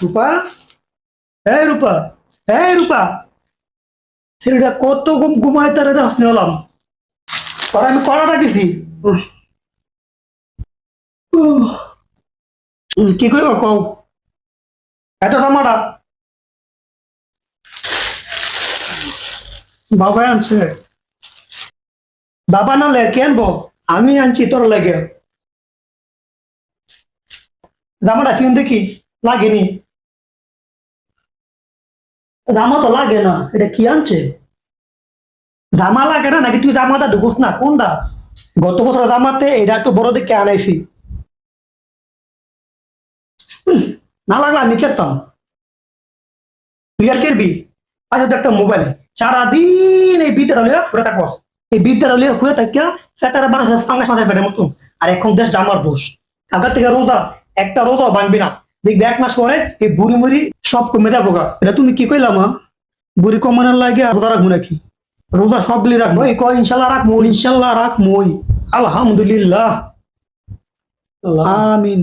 রূপা, এই রূপা, এই রূপা, ছেলেটা কত ঘুমায় তার হসনি হলাম। পরে আমি কড়াটা গেছি। কি কইব কও? এত জামাটা বাবা আনছে। বাবা না লেকে আনবো, আমি আনছি তোর লেগে। জামাটা ফিন দেখি, লাগেনি। জামা তো লাগে না, এটা কি আনছে? জামা লাগে না নাকি তুই জামাটা ঢুকুস না কোনটা? গত বছর জামাতে এটা একটু বড় দেখে আনাইছি। উহ, না লাগলে আমি খেতাম। তুই আর কেরবি? আচ্ছা তো একটা মোবাইলে সারাদিন এই বিদ্যাটা লিয়ে ঘুরে থাকবো। এই বিদ্যাটা লিয়ে ঘুরে থাকিয়া ফ্যাটারে বারো ফাঙ্গাস মাছের ফেটের মতন। আর এখন দেশ জামার দোষ। আগের থেকে রোজা, একটা রোজা ভাঙবি না। দেখবি 1 মাস পরে এই বুড়ি মুড়ি সব কমে যাবো গা। এটা তুমি কি কইলা মা? বুড়ি কমানোর লাগে রোজা রাখবো নাকি? রোজা সবগুলি রাখবো, এই কয় ইনশাল্লাহ রাখবো, ইনশাল্লাহ রাখবো। আলহামদুলিল্লাহ। আমিন।